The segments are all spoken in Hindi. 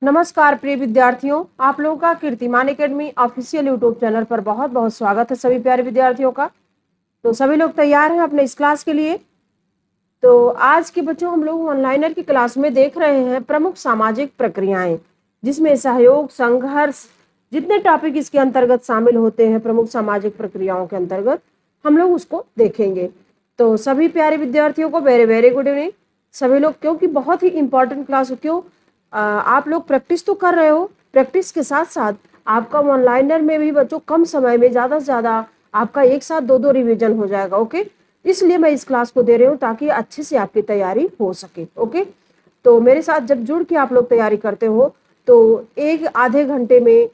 नमस्कार प्रिय विद्यार्थियों, आप लोगों का कीर्तिमान एकेडमी ऑफिशियल यूट्यूब चैनल पर बहुत बहुत स्वागत है सभी प्यारे विद्यार्थियों का। तो सभी लोग तैयार हैं अपने इस क्लास के लिए। तो आज के बच्चों हम लोग ऑनलाइनर की क्लास में देख रहे हैं प्रमुख सामाजिक प्रक्रियाएं, जिसमें सहयोग, संघर्ष, जितने टॉपिक इसके अंतर्गत शामिल होते हैं प्रमुख सामाजिक प्रक्रियाओं के अंतर्गत हम लोग उसको देखेंगे। तो सभी प्यारे विद्यार्थियों को वेरी वेरी गुड इवनिंग। सभी लोग, क्योंकि बहुत ही इंपॉर्टेंट क्लास हो, क्यों आप लोग प्रैक्टिस तो कर रहे हो, प्रैक्टिस के साथ साथ आपका ऑनलाइनर में भी बच्चों कम समय में ज़्यादा से ज़्यादा आपका एक साथ दो रिवीजन हो जाएगा। ओके, इसलिए मैं इस क्लास को दे रही हूँ ताकि अच्छे से आपकी तैयारी हो सके। ओके, तो मेरे साथ जब जुड़ के आप लोग तैयारी करते हो तो एक आधे घंटे में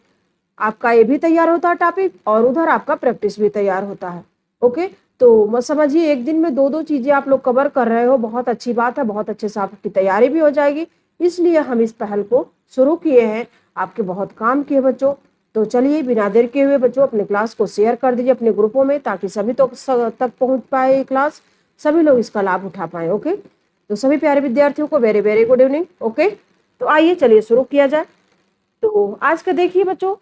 आपका ये भी तैयार होता है टॉपिक और उधर आपका प्रैक्टिस भी तैयार होता है। ओके, तो मत समझिए एक दिन में दो चीजें आप लोग कवर कर रहे हो, बहुत अच्छी बात है, बहुत अच्छे से आपकी तैयारी भी हो जाएगी। इसलिए हम इस पहल को शुरू किए हैं, आपके बहुत काम किए बच्चों। तो चलिए बिना देर के हुए बच्चों अपने क्लास को शेयर कर दीजिए अपने ग्रुपों में, ताकि सभी तक पहुंच पाए ये क्लास, सभी लोग इसका लाभ उठा पाए। ओके, तो सभी प्यारे विद्यार्थियों को very very good evening. Okay, तो आइए चलिए शुरू किया जाए। तो आज का देखिए बच्चों,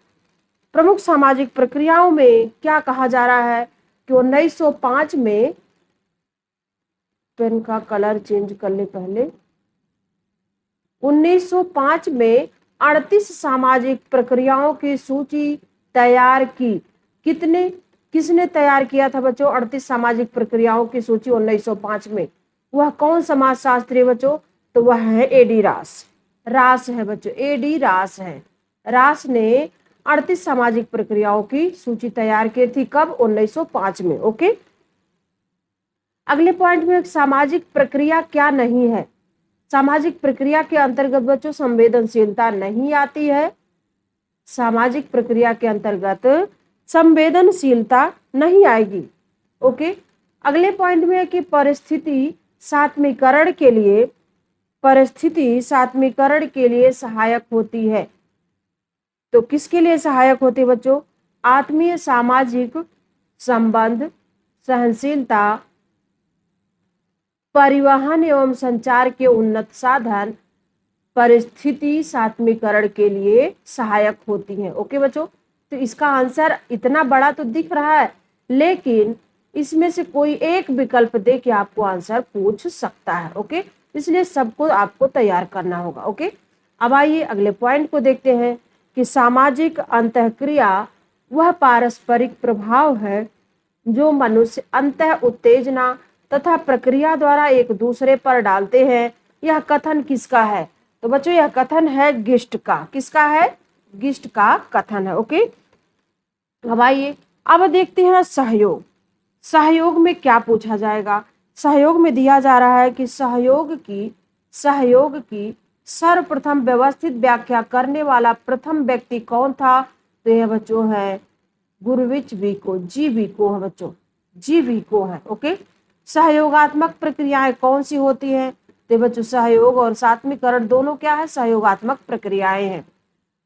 प्रमुख सामाजिक प्रक्रियाओं में क्या कहा जा रहा है कि 1905 में, पेन का कलर चेंज कर ले पहले, 1905 में 38 सामाजिक प्रक्रियाओं की सूची तैयार की। किसने तैयार किया था बच्चों 38 सामाजिक प्रक्रियाओं की सूची 1905 में? वह कौन समाजशास्त्री बच्चों? तो वह है एडी रास। रास है बच्चों, एडी रास है। रास ने 38 सामाजिक प्रक्रियाओं की सूची तैयार की थी। कब? 1905 में। ओके, अगले पॉइंट में सामाजिक प्रक्रिया क्या नहीं है? सामाजिक प्रक्रिया के अंतर्गत बच्चों संवेदनशीलता नहीं आती है। सामाजिक प्रक्रिया के अंतर्गत संवेदनशीलता नहीं आएगी। ओके, अगले पॉइंट में है कि परिस्थिति सात्मीकरण के लिए सहायक होती है। तो किसके लिए सहायक होती है बच्चों? आत्मीय सामाजिक संबंध, सहनशीलता, परिवहन एवं संचार के उन्नत साधन परिस्थिति सात्मीकरण के लिए सहायक होती हैं। ओके बच्चों, तो इसका आंसर इतना बड़ा तो दिख रहा है, लेकिन इसमें से कोई एक विकल्प दे के आपको आंसर पूछ सकता है। ओके, इसलिए सबको आपको तैयार करना होगा। ओके, अब आइए अगले पॉइंट को देखते हैं कि सामाजिक अंतःक्रिया वह पारस्परिक प्रभाव है जो मनुष्य अंतः उत्तेजना तथा प्रक्रिया द्वारा एक दूसरे पर डालते हैं। यह कथन किसका है? तो बच्चों यह कथन है गिस्ट का। किसका है? गिस्ट का कथन है। ओके, अब आइए अब देखते हैं सहयोग। सहयोग में क्या पूछा जाएगा? सहयोग में दिया जा रहा है कि सहयोग की सर्वप्रथम व्यवस्थित व्याख्या करने वाला प्रथम व्यक्ति कौन था? तो यह बच्चों है गुरविच विको, जी विको है बच्चों, जी विको है। ओके, सहयोगात्मक प्रक्रियाएं कौन सी होती हैं? तो बच्चों सहयोग और सात्मीकरण दोनों क्या है? सहयोगात्मक प्रक्रियाएं हैं।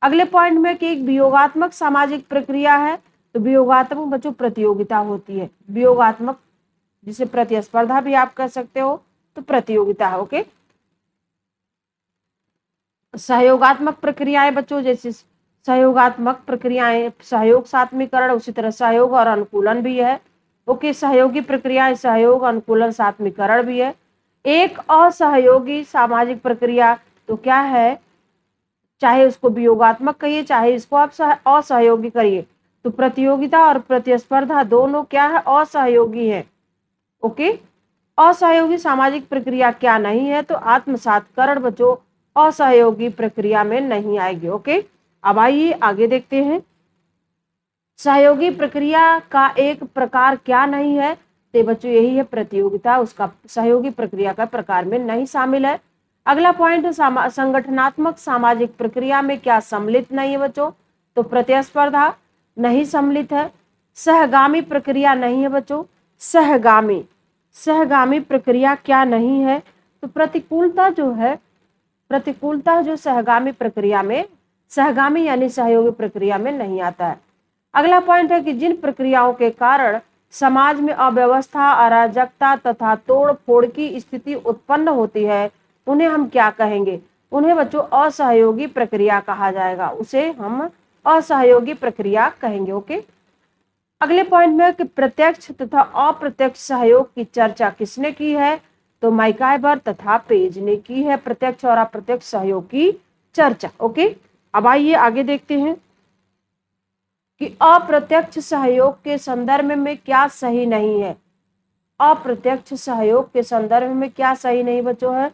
अगले पॉइंट में कि एक वियोगात्मक सामाजिक प्रक्रिया है। तो वियोगात्मक बच्चों प्रतियोगिता होती है। वियोगात्मक, जिसे प्रतिस्पर्धा भी आप कह सकते हो, तो प्रतियोगिता है। ओके, सहयोगात्मक प्रक्रियाएं बच्चों, जैसे सहयोगात्मक प्रक्रियाएं सहयोग, सात्मीकरण, उसी तरह सहयोग और अनुकूलन भी है। ओके, सहयोगी प्रक्रियाएं सहयोग, अनुकूलन, सात्मीकरण भी है। एक असहयोगी सामाजिक प्रक्रिया तो क्या है? चाहे उसको वियोगात्मक कहिए, चाहे इसको आप असहयोगी करिए, तो प्रतियोगिता और प्रतिस्पर्धा दोनों क्या है? असहयोगी है। ओके, असहयोगी सामाजिक प्रक्रिया क्या नहीं है? तो आत्मसातकरण बच्चों असहयोगी प्रक्रिया में नहीं आएगी। ओके, अब आइए आगे देखते हैं सहयोगी प्रक्रिया का एक प्रकार क्या नहीं है? तो बच्चों यही है प्रतियोगिता, उसका सहयोगी प्रक्रिया का प्रकार में नहीं शामिल है। अगला पॉइंट है संगठनात्मक सामाजिक प्रक्रिया में क्या सम्मिलित नहीं है बच्चों? तो प्रतिस्पर्धा नहीं सम्मिलित है। सहगामी प्रक्रिया नहीं है बच्चों। सहगामी प्रक्रिया क्या नहीं है? तो प्रतिकूलता जो सहगामी प्रक्रिया में, सहगामी यानी सहयोगी प्रक्रिया में नहीं आता है। अगला पॉइंट है कि जिन प्रक्रियाओं के कारण समाज में अव्यवस्था, अराजकता तथा तोड़ फोड़ की स्थिति उत्पन्न होती है, उन्हें हम क्या कहेंगे? उन्हें बच्चों असहयोगी प्रक्रिया कहा जाएगा, उसे हम असहयोगी प्रक्रिया कहेंगे। ओके, अगले पॉइंट में कि प्रत्यक्ष तथा अप्रत्यक्ष सहयोग की चर्चा किसने की है, तो मैकाइवर तथा पेज ने की है प्रत्यक्ष और अप्रत्यक्ष सहयोग की चर्चा। ओके, अब आइए आगे देखते हैं कि अप्रत्यक्ष सहयोग के संदर्भ में क्या सही नहीं है। अप्रत्यक्ष सहयोग के संदर्भ में क्या सही नहीं बच्चों है,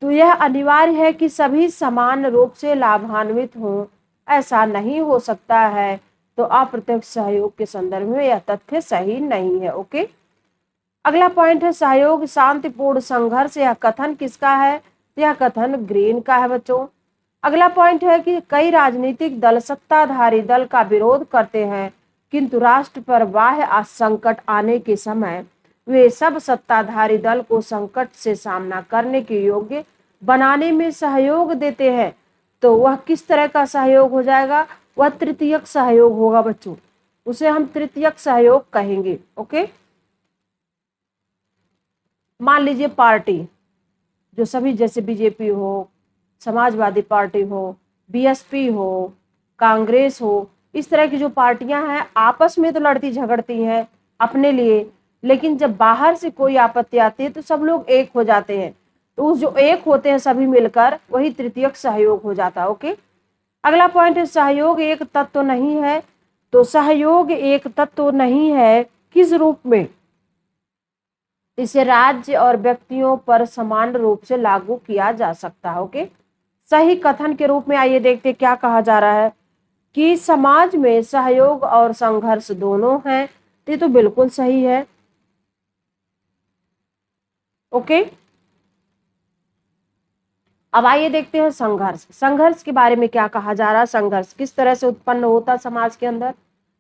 तो यह अनिवार्य है कि सभी समान रूप से लाभान्वित हों, ऐसा नहीं हो सकता है। तो अप्रत्यक्ष सहयोग के संदर्भ में यह तथ्य सही नहीं है। ओके, अगला पॉइंट है सहयोग शांतिपूर्ण संघर्ष। यह कथन किसका है, यह कथन ग्रीन का है बच्चों। अगला पॉइंट है कि कई राजनीतिक दल सत्ताधारी दल का विरोध करते हैं, किंतु राष्ट्र पर बाह्य संकट आने के समय वे सब सत्ताधारी दल को संकट से सामना करने के योग्य बनाने में सहयोग देते हैं। तो वह किस तरह का सहयोग हो जाएगा, वह तृतीयक सहयोग होगा बच्चों, उसे हम तृतीयक सहयोग कहेंगे। ओके, मान लीजिए पार्टी जो सभी जैसे बीजेपी हो, समाजवादी पार्टी हो, बीएसपी हो, कांग्रेस हो, इस तरह की जो पार्टियां हैं आपस में तो लड़ती झगड़ती हैं अपने लिए, लेकिन जब बाहर से कोई आपत्ति आती है तो सब लोग एक हो जाते हैं। तो उस जो एक होते हैं सभी मिलकर, वही तृतीयक सहयोग हो जाता है। ओके, अगला पॉइंट है सहयोग एक तत्व नहीं है। तो सहयोग एक तत्व नहीं है किस रूप में, इसे राज्य और व्यक्तियों पर समान रूप से लागू किया जा सकता है। ओके, सही कथन के रूप में आइए देखते क्या कहा जा रहा है कि समाज में सहयोग और संघर्ष दोनों हैं। ये तो बिल्कुल सही है। ओके, अब आइए देखते हैं संघर्ष। संघर्ष के बारे में क्या कहा जा रहा है, संघर्ष किस तरह से उत्पन्न होता समाज के अंदर,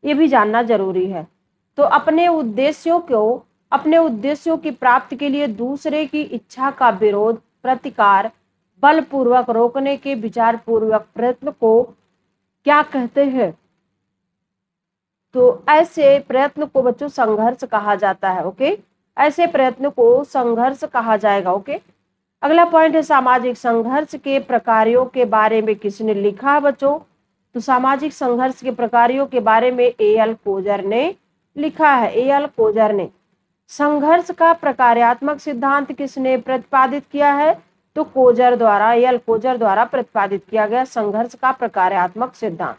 ये भी जानना जरूरी है। तो अपने उद्देश्यों की प्राप्ति के लिए दूसरे की इच्छा का विरोध, प्रतिकार, बलपूर्वक रोकने के विचार पूर्वक प्रयत्न को क्या कहते हैं, तो ऐसे प्रयत्न को बच्चों संघर्ष कहा जाता है। ओके, ऐसे प्रयत्न को संघर्ष कहा जाएगा। ओके, अगला पॉइंट है सामाजिक संघर्ष के प्रकारों के बारे में किसने लिखा है बच्चों, तो सामाजिक संघर्ष के प्रकारों के बारे में ए.एल. कोजर ने लिखा है। ए.एल. कोजर ने संघर्ष का प्रकार्यात्मक सिद्धांत किसने प्रतिपादित किया है, तो कोजर द्वारा, ए.एल. कोजर द्वारा प्रतिपादित किया गया संघर्ष का प्रकार्यात्मक सिद्धांत।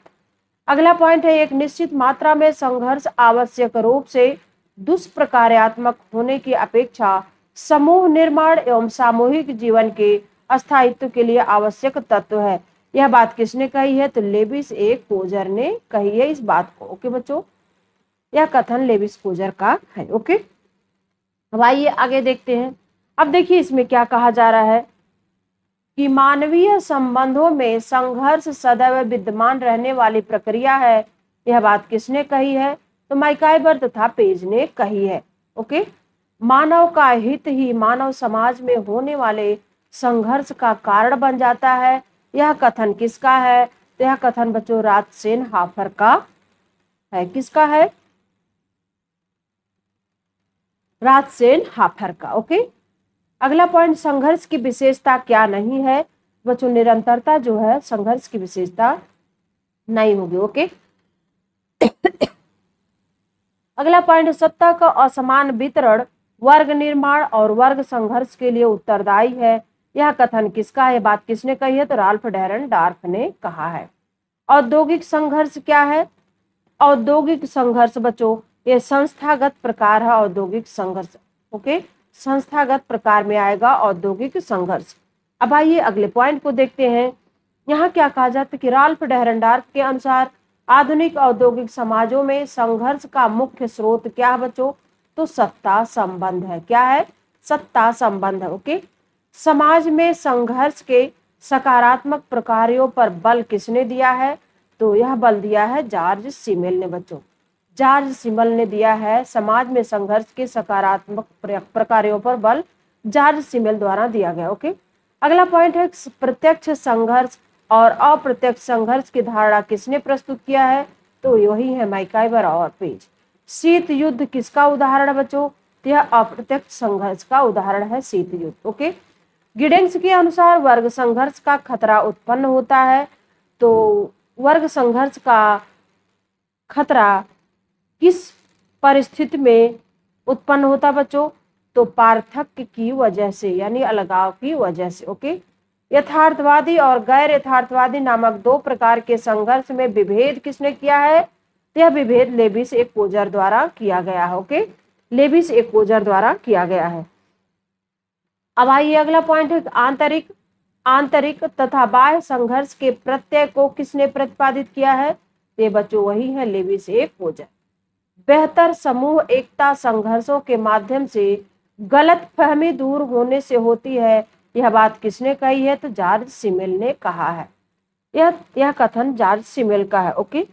अगला पॉइंट है एक निश्चित मात्रा में संघर्ष आवश्यक रूप से दुष्प्रकार्यात्मक होने की अपेक्षा समूह निर्माण एवं सामूहिक जीवन के अस्थायित्व के लिए आवश्यक तत्व है। यह बात किसने कही है, तो लेविस ए कोजर ने कही है इस बात को। ओके बच्चों, यह कथन लेविस कोजर का है। ओके, अब आइए आगे देखते हैं। अब देखिए इसमें क्या कहा जा रहा है कि मानवीय संबंधों में संघर्ष सदैव विद्यमान रहने वाली प्रक्रिया है। यह बात किसने कही है, तो मैकाइवर तथा पेज ने कही है। ओके, मानव का हित ही मानव समाज में होने वाले संघर्ष का कारण बन जाता है। यह कथन किसका है, तो यह कथन बच्चों रात्सेनहाफर का है। किसका है, रात्सेनहाफर का। ओके, अगला पॉइंट संघर्ष की विशेषता क्या नहीं है बच्चों, निरंतरता जो है संघर्ष की विशेषता नहीं होगी। ओके, अगला पॉइंट सत्ता का असमान वितरण वर्ग निर्माण और वर्ग संघर्ष के लिए उत्तरदायी है। यह कथन किसका है, बात किसने कही है, तो राल्फ डेरेनडार्फ ने कहा है। औद्योगिक संघर्ष क्या है, औद्योगिक संघर्ष बच्चों ये संस्थागत प्रकार है औद्योगिक संघर्ष। ओके, संस्थागत प्रकार में आएगा औद्योगिक संघर्ष। अब आइए अगले पॉइंट को देखते हैं। यहाँ क्या कहा जाता है कि राल्फ डेरेनडार्फ के अनुसार आधुनिक औद्योगिक समाजों में संघर्ष का मुख्य स्रोत क्या है बच्चों, तो सत्ता संबंध है। क्या है, सत्ता संबंध है। ओके, समाज में संघर्ष के सकारात्मक प्रकारों पर बल किसने दिया है, तो यह बल दिया है जॉर्ज सिमेल ने बच्चों। जॉर्ज सिमेल ने दिया है समाज में संघर्ष के सकारात्मक प्रकारों पर बल जॉर्ज सिमेल द्वारा दिया गया। ओके, अगला पॉइंट है प्रत्यक्ष संघर्ष और अप्रत्यक्ष संघर्ष की धारणा किसने प्रस्तुत किया है, तो यही है मैकाइवर और पेज। शीत युद्ध किसका उदाहरण है बच्चों, यह अप्रत्यक्ष संघर्ष का उदाहरण है शीत युद्ध। ओके, गिडेंस के अनुसार वर्ग संघर्ष का खतरा उत्पन्न होता है। तो वर्ग संघर्ष का खतरा किस परिस्थिति में उत्पन्न होता बच्चों? तो पार्थक्य की वजह से, यानी अलगाव की वजह से। ओके, यथार्थवादी और गैर यथार्थवादी नामक दो प्रकार के संघर्ष में विभेद किसने किया है? यह विभेद लेविस ए कोजर द्वारा किया गया है। ओके, लेविस ए कोजर द्वारा किया गया है। अब आइए अगला पॉइंट है, आंतरिक तथा बाह्य संघर्ष के प्रत्यय को किसने प्रतिपादित किया है? ये बच्चों वही है, लेविस ए कोजर। बेहतर समूह एकता संघर्षों के माध्यम से गलत फहमी दूर होने से होती है, यह बात किसने कही है? तो जॉर्ज सिमेल ने कहा है। यह कथन जॉर्ज सिमेल का है। ओके,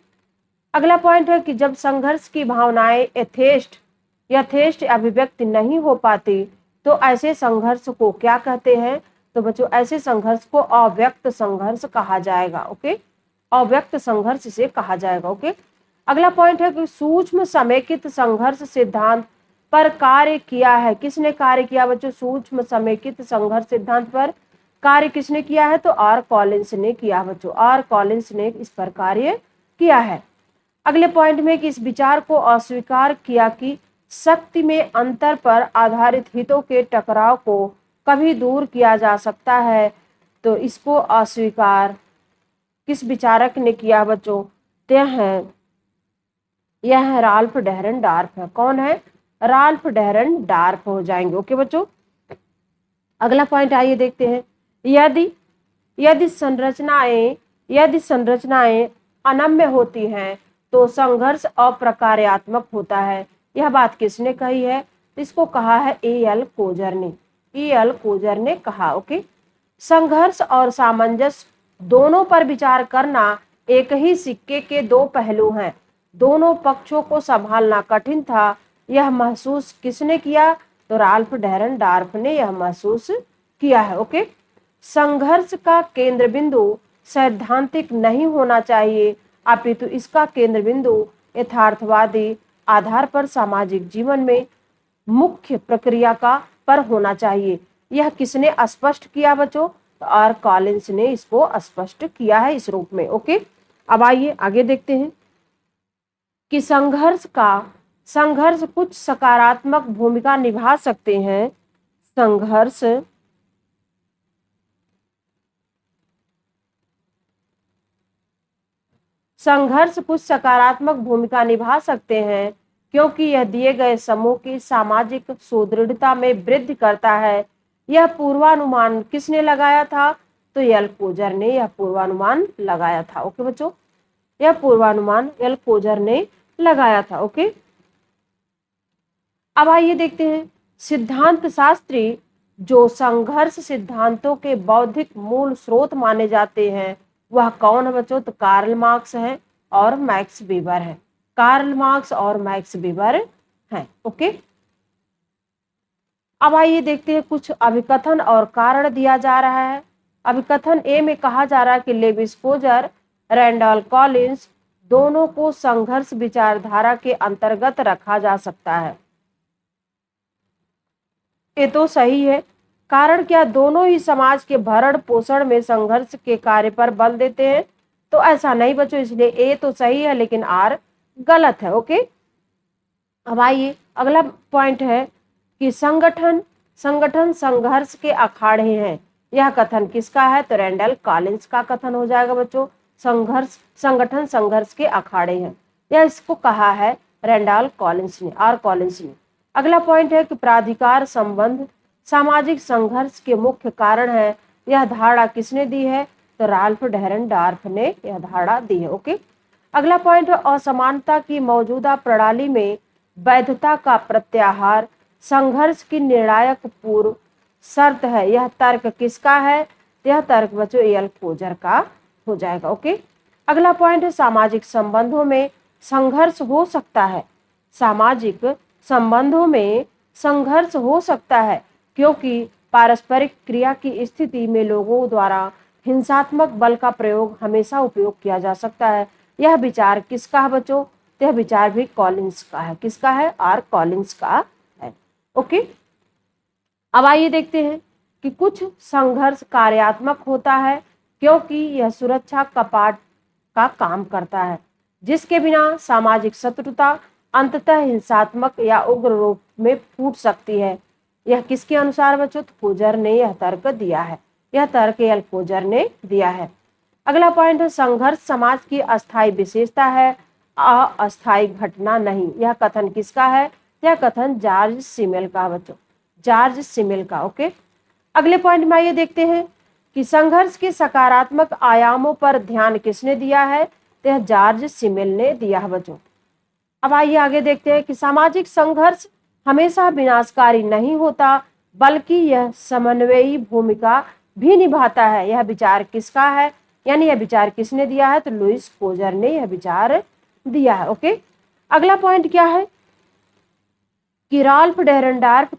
अगला पॉइंट है कि जब संघर्ष की भावनाएं यथेष्ट अभिव्यक्ति नहीं हो पाती तो ऐसे संघर्ष को क्या कहते हैं? तो बच्चों ऐसे संघर्ष को अव्यक्त संघर्ष कहा जाएगा। ओके, अव्यक्त संघर्ष से कहा जाएगा। ओके, अगला पॉइंट है कि सूक्ष्म समेकित संघर्ष सिद्धांत पर कार्य किया है। किसने कार्य किया बच्चों? सूक्ष्म समेकित संघर्ष सिद्धांत पर कार्य किसने किया है? तो आर कॉलिंस ने किया बच्चों, आर कॉलिंस ने इस पर कार्य किया है। अगले पॉइंट में कि इस विचार को अस्वीकार किया कि शक्ति में अंतर पर आधारित हितों के टकराव को कभी दूर किया जा सकता है। तो इसको अस्वीकार किस विचारक ने किया बच्चों? यह है राल्फ डेहरेनडॉर्फ है। कौन है? राल्फ डेहरेनडॉर्फ हो जाएंगे। ओके बच्चों, अगला पॉइंट आइए देखते हैं। यदि संरचनाएं अनम्य होती हैं तो संघर्ष अप्रकार्यात्मक होता है। यह बात किसने कही है? इसको कहा है एल कोजर ने कहा। ओके, संघर्ष और सामंजस्य दोनों पर विचार करना एक ही सिक्के के दो पहलू हैं। दोनों पक्षों को संभालना कठिन था। यह महसूस किसने किया? तो राल्फ डेहरेनडॉर्फ ने यह महसूस किया है। ओके, संघर्ष का केंद्र बिंदु सैद्धांतिक नहीं होना चाहिए, अपितु इसका केंद्र बिंदु यथार्थवादी आधार पर सामाजिक जीवन में मुख्य प्रक्रिया का पर होना चाहिए। यह किसने स्पष्ट किया बच्चों? तो आर कॉलिंस ने इसको स्पष्ट किया है इस रूप में। ओके, अब आइए आगे देखते हैं कि संघर्ष कुछ सकारात्मक भूमिका निभा सकते हैं। संघर्ष कुछ सकारात्मक भूमिका निभा सकते हैं क्योंकि यह दिए गए समूह की सामाजिक सुदृढ़ता में वृद्धि करता है। यह पूर्वानुमान किसने लगाया था? तो एल कोजर ने यह पूर्वानुमान लगाया था। ओके बच्चों, यह पूर्वानुमान एल कोजर ने लगाया था। ओके, अब आइए देखते हैं सिद्धांत शास्त्री जो संघर्ष सिद्धांतों के बौद्धिक मूल स्रोत माने जाते हैं वह कौन है बच्चों? तो कार्ल मार्क्स है और मैक्स वेबर है। कार्ल मार्क्स और मैक्स वेबर हैं। ओके, अब आइए देखते हैं कुछ अभिकथन और कारण दिया जा रहा है। अभिकथन ए में कहा जा रहा है कि लेविस कोजर, रैंडॉल कॉलिंस दोनों को संघर्ष विचारधारा के अंतर्गत रखा जा सकता है। ये तो सही है। कारण क्या? दोनों ही समाज के भरण पोषण में संघर्ष के कार्य पर बल देते हैं। तो ऐसा नहीं बच्चों, इसलिए ए तो सही है लेकिन आर गलत है। ओके, अब आइए अगला पॉइंट है कि संगठन संघर्ष के अखाड़े हैं। यह कथन किसका है? तो रैंडल कॉलिंस का कथन हो जाएगा बच्चों। संगठन संघर्ष के अखाड़े हैं, यह इसको कहा है रैंडल कॉलिंस ने, आर कॉलिंस ने। अगला पॉइंट है कि प्राधिकार संबंध सामाजिक संघर्ष के मुख्य कारण है। यह धारणा किसने दी है? तो राल्फ डेहरेनडॉर्फ ने यह धारणा दी है। ओके, अगला पॉइंट है असमानता की मौजूदा प्रणाली में वैधता का प्रत्याहार संघर्ष की निर्णायक पूर्व शर्त है। यह तर्क किसका है? यह तर्क बच्चों एल कोजर का हो जाएगा। ओके, अगला पॉइंट है सामाजिक संबंधों में संघर्ष हो सकता है। सामाजिक संबंधों में संघर्ष हो सकता है क्योंकि पारस्परिक क्रिया की स्थिति में लोगों द्वारा हिंसात्मक बल का प्रयोग हमेशा उपयोग किया जा सकता है। यह विचार किसका है बच्चों? यह विचार भी कॉलिंस का है। किसका है? आर कॉलिंस का है। ओके, अब आइए देखते हैं कि कुछ संघर्ष कार्यात्मक होता है क्योंकि यह सुरक्षा कपाट का काम करता है, जिसके बिना सामाजिक शत्रुता अंततः हिंसात्मक या उग्र रूप में फूट सकती है। यह किसके अनुसार बच्चों? कोजर ने यह तर्क दिया है। यह तर्क एल कोजर ने दिया है। अगला पॉइंट है, संघर्ष समाज की अस्थायी विशेषता है, अस्थायी घटना नहीं। यह कथन किसका है? यह कथन जॉर्ज सिमेल का बच्चों, जॉर्ज सिमेल का। ओके, अगले पॉइंट में आइए देखते हैं कि संघर्ष के सकारात्मक आयामों पर ध्यान किसने दिया है? तो यह जॉर्ज सिमेल ने दिया है बच्चों। अब आइए आगे देखते हैं कि सामाजिक संघर्ष हमेशा विनाशकारी नहीं होता, बल्कि यह समन्वयी भूमिका भी निभाता है। यह विचार किसका है? यानी यह विचार किसने दिया है? तो लुईस कोजर ने यह विचार दिया है। ओके, अगला पॉइंट क्या है कि राल्फ डेरेनडार्फ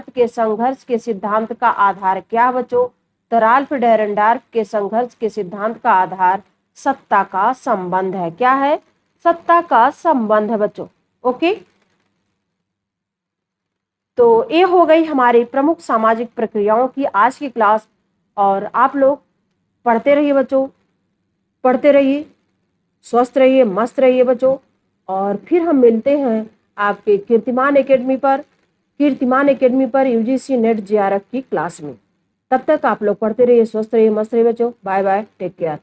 के संघर्ष के सिद्धांत का आधार क्या बच्चों? तो राल्फ डेरेनडार्फ के संघर्ष के सिद्धांत का आधार सत्ता का संबंध है। क्या है? सत्ता का संबंध है बच्चों। ओके, तो ये हो गई हमारी प्रमुख सामाजिक प्रक्रियाओं की आज की क्लास। और आप लोग पढ़ते रहिए बच्चों, पढ़ते रहिए, स्वस्थ रहिए, मस्त रहिए बच्चों। और फिर हम मिलते हैं आपके कीर्तिमान एकेडमी पर यूजीसी नेट जेआरएफ की क्लास में। तब तक आप लोग पढ़ते रहिए, स्वस्थ रहिए, मस्त रहिए बच्चों। Bye bye, take care.